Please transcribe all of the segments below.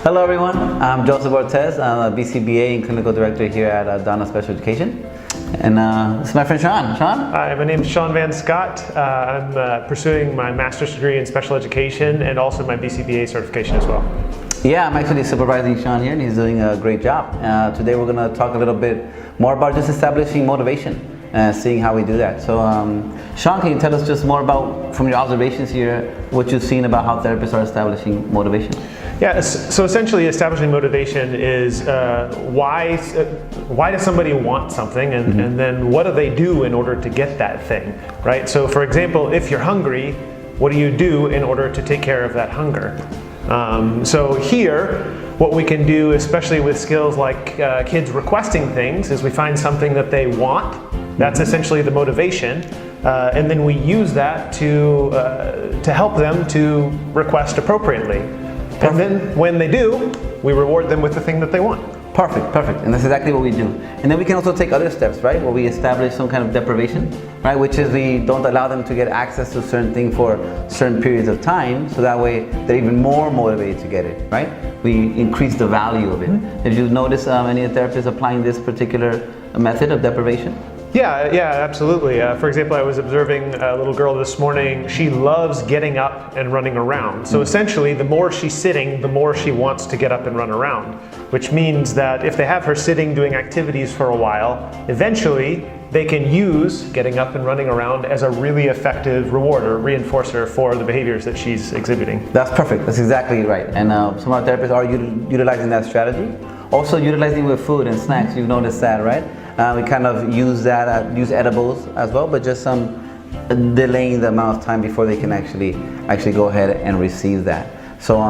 Hello everyone, I'm Joseph Ortez. I'm a BCBA and Clinical Director here at Donna Special Education. And this is my friend Sean. Sean? Hi, my name is Sean Van Scott. I'm pursuing my master's degree in special education and also my BCBA certification as well. Yeah, I'm actually supervising Sean here and he's doing a great job. Today we're going to talk a little bit more about just establishing motivation and seeing how we do that. So Sean, can you tell us just more about, from your observations here, what you've seen about how therapists are establishing motivation? Yeah, so essentially establishing motivation is why does somebody want something, and then what do they do in order to get that thing, right? So for example, if you're hungry, what do you do in order to take care of that hunger? So here, what we can do, especially with skills like kids requesting things, is we find something that they want. That's essentially the motivation, and then we use that to help them to request appropriately. And then when they do, we reward them with the thing that they want. Perfect, perfect. And that's exactly what we do. And then we can also take other steps, right? Where we establish some kind of deprivation, right? Which is we don't allow them to get access to certain things for certain periods of time, so that way they're even more motivated to get it, right? We increase the value of it. Have you noticed any therapists applying this particular method of deprivation? Yeah, absolutely. For example, I was observing a little girl this morning. She loves getting up and running around. So essentially, the more she's sitting, the more she wants to get up and run around, which means that if they have her sitting doing activities for a while, eventually they can use getting up and running around as a really effective reward or reinforcer for the behaviors that she's exhibiting. That's perfect. That's exactly right. And some of our therapists are utilizing that strategy. Also utilizing with food and snacks. You've noticed that, right? We kind of use that, use edibles as well, but just delaying the amount of time before they can actually go ahead and receive that. So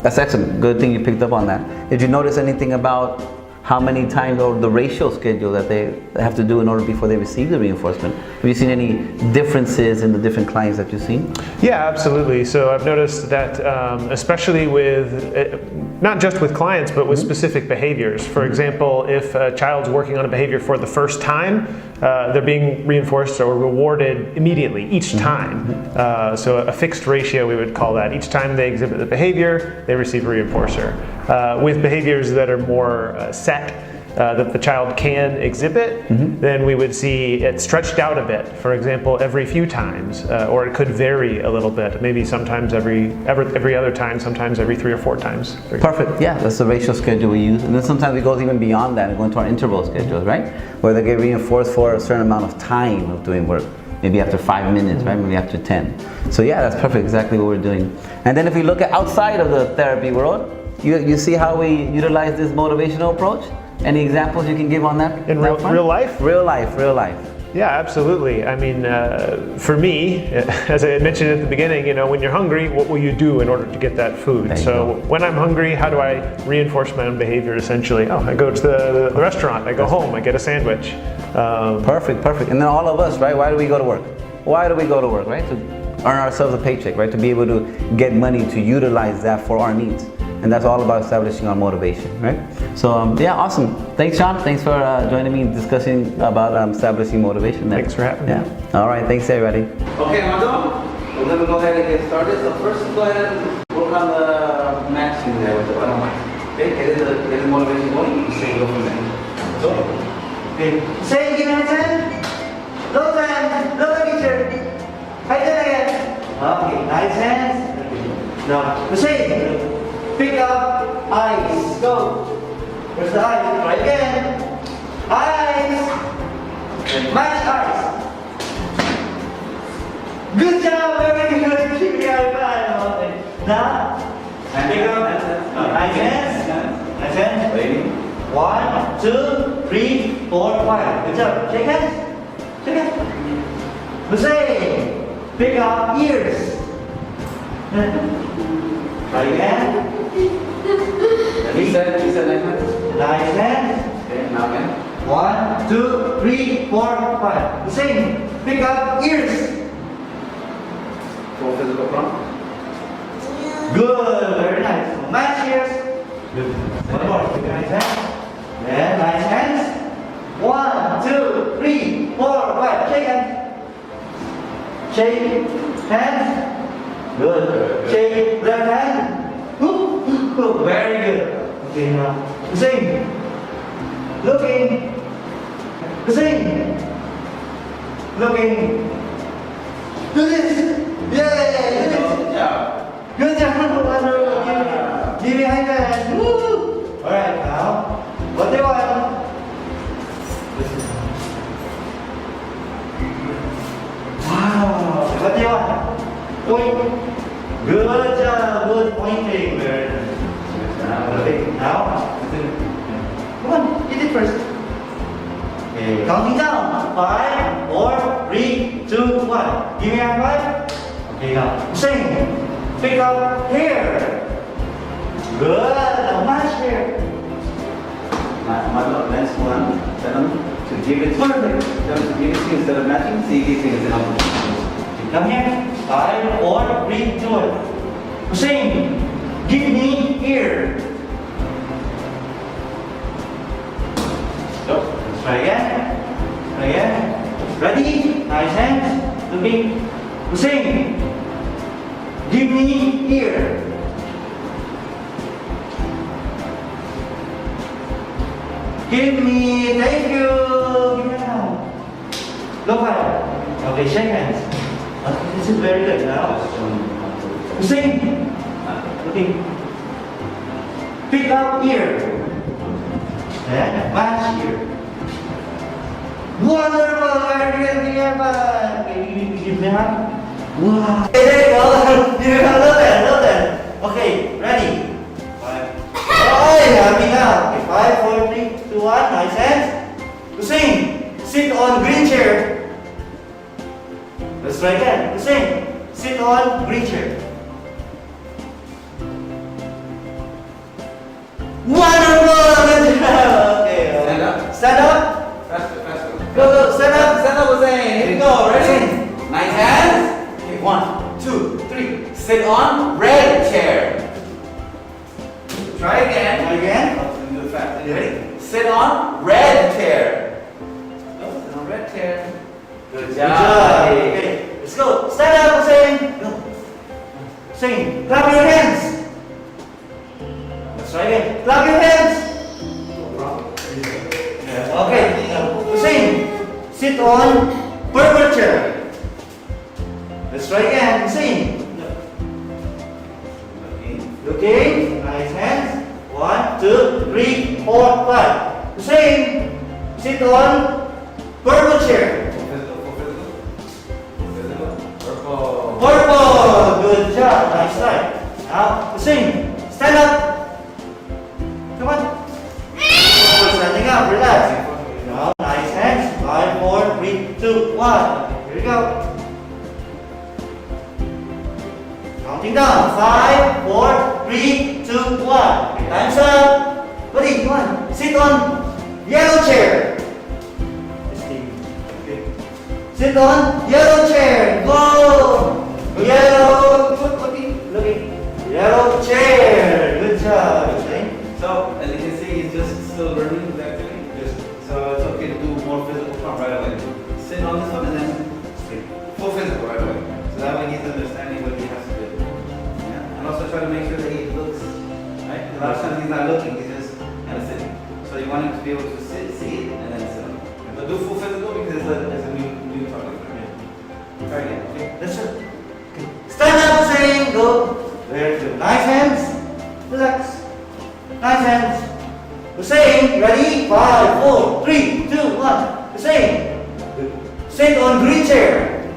that's excellent. Good thing you picked up on that. Did you notice anything about how many times, or the ratio schedule that they have to do in order before they receive the reinforcement? Have you seen any differences in the different clients that you've seen? Yeah, absolutely. So I've noticed that especially with, not just with clients, but with specific behaviors. For example, if a child's working on a behavior for the first time, they're being reinforced or rewarded immediately, each time. So a fixed ratio, we would call that. Each time they exhibit the behavior, they receive a reinforcer. With behaviors that are more set, that the child can exhibit, then we would see it stretched out a bit. For example, every few times, or it could vary a little bit. Maybe sometimes every other time, sometimes every 3 or 4 times. Perfect. Yeah, that's the ratio schedule we use. And then sometimes we go even beyond that and go into our interval schedules, right? Where they get reinforced for a certain amount of time of doing work. Maybe after 5 minutes, right? Maybe after 10. So yeah, that's perfect. Exactly what we're doing. And then if we look at outside of the therapy world, you see how we utilize this motivational approach? Any examples you can give on that? In real life? Real life. Yeah, absolutely. I mean, for me, as I mentioned at the beginning, when you're hungry, what will you do in order to get that food? So when I'm hungry, how do I reinforce my own behavior essentially? Oh, I go to the restaurant, I go home, I get a sandwich. Perfect. And then all of us, right? Why do we go to work? Why do we go to work, right? To earn ourselves a paycheck, right? To be able to get money, to utilize that for our needs. And that's all about establishing our motivation, right? So yeah, awesome. Thanks, Sean. Thanks for joining me discussing about establishing motivation. Thanks for having me. All right, thanks everybody. Okay, Amado, we're gonna go ahead and get started. So first, go ahead and work on the matching there with the bottom line. Okay, get the motivation going. Say go from there. So, okay. Say give me a 10. Low 10. Low teacher. High 10 again. Okay, nice hands. Now, say. Pick up eyes. Go. Where's the eyes? Try again. Eyes. Match eyes. Good job. Very good. Keep the eye back. Now. Pick up. Eyes. Hands. Eyes. Hands. Waiting. 1, 2, 3, 4, 5. Good job. Shake hands. Shake hands. Jose. Pick up ears. Try again. He said nice hands. Okay, now again. 1, 2, 3, 4, 5. The same. Pick up ears. Full physical prompt. Good. Very nice. Match ears. Good. One more. Nice hands. Yeah, nice hands. 1, 2, 3, 4, 5. Shake hands. Shake hands. Good. Shake left hand. Very Okay, now. Sing. Looking. Sing. Looking. Do this. Yay! Do this. Good job. Good job. Wonderful. Give me high five. Woo! Alright, now. What do you want? Wow. What do you want? Point. Good job. Good pointing. Very nice. Okay, now. Come on, eat it first. Okay, counting down. 5, 4, 3, 2, 1. Give me a high five. Okay, now. Sing. Pick up here. Good. Now match here. Let's one. Tell them to give it. Perfect. Tell them to give it to you instead of matching. See, give it instead of. Come here. 5, 4, 3, 2, 1. Sing. Give me here. Go. Let's try again. Try again. Ready? Nice hands. Looking. Sing. Give me here. Give me. Thank you. Give me now. Look at. Okay, shake hands. Okay, this is very good now. Sing. Looking. Pick up here. And match here. Wonderful! Very good, okay, give me a hand. Wow! Okay, there you go. Love that. Okay, ready? 5. Oh, happy now. Okay, 5, 4, 3, 2, 1. Nice hands. To sing. Sit on green chair. Let's try again. To sing. Sit on green chair. Wonderful! Good job. Okay. Stand up. Stand up. Faster, faster. Go, stand up. Stand up, Hussein. Here we go. Ready? Nice hands. Okay, 1, 2, 3. Sit on red chair. Try again. Try again. Do it fast. You ready? Sit on red chair. Go, sit on red chair. Good Good job. job. Okay, let's go. Stand up, Hussein. Go. Sing. Clap your hands. Let's try again. Clap your hands. Okay. Sing. Sit on purple chair. Let's try again. Sing. Looking. Nice hands. 1, 2, 3, 4, 5. Sing. Sit on purple chair. Purple. Purple. Good job. Nice try. Now sing. Stand up. Come on. Standing up. Relax. Now nice hands. 5, 4, 3, 2, 1. Here we go. Counting down. 5, 4, 3, 2, 1. Okay, time's up. Buddy, come on. Sit on yellow chair. Okay. Sit on yellow chair. Go. Yellow. Looking. Yellow chair. Good job. Okay. So, as you can see, he's just still learning the activity. So it's okay to do more physical stuff right away. Sit on this one and then full physical right away. So that way he's understanding what he has to do. Yeah? And also try to make sure that he looks, right? A lot of times he's not looking, he's just kind of sitting. So you want him to be able to sit, see it, and then sit on it. So do full physical because it's a new topic for him. Try again, okay? That's it. Okay. Stand up, saying go. Very good. Nice hands. Relax. Nice hands. Hussein, ready? 5, 4, 3, 2, 1. Hussein. Sit on green chair.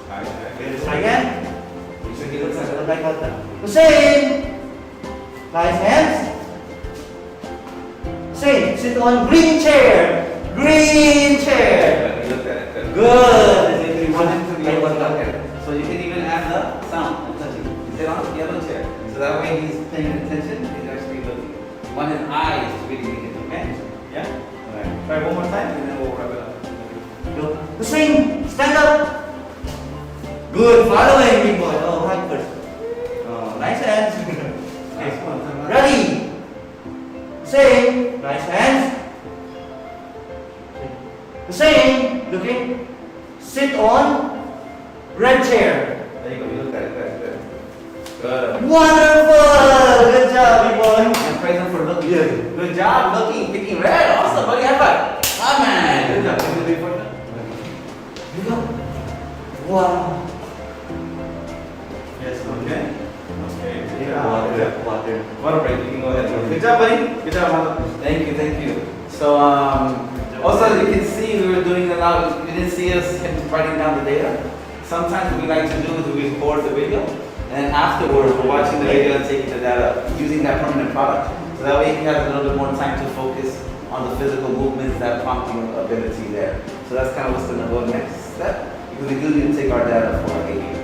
Okay, let's try again. He looks like Like Hussein. Nice hands. Hussein, sit on green chair. Green chair. He looked at it. Good. You want him to be able to look at it. So you can even add the sound and touching. You sit on the yellow chair. So that way he's paying attention, he's actually looking. You want his eyes to really be hit, okay? Yeah? Alright. Try one more time and then we'll wrap it up. Go. Hussein, stand up. Good. Following, big boy. Oh, right first. Oh, nice hands. Nice one. Ready? Hussein, nice hands. Hussein, looking. Sit on red chair. There you go, you look at it, good. Good. Wonderful! Good job, big boy. And praise Good job, looking, picking red. Awesome, buddy. High five. Ah, man. Good job. Can you do it for them? Here we go. Wow. Yes, Okay. Okay. Water, water. Water break. You can go ahead. Good job, buddy. Good job, Mother. Thank you, thank you. So, also you can see we were doing a lot. You didn't see us writing down the data. Sometimes what we like to do is we record the video, and afterwards we're watching the video and taking the data using that permanent product. So that way he has a little bit more time to focus on the physical movements, that prompting ability there. So that's kind of what's going to go next step, because we do need to take our data for our AD.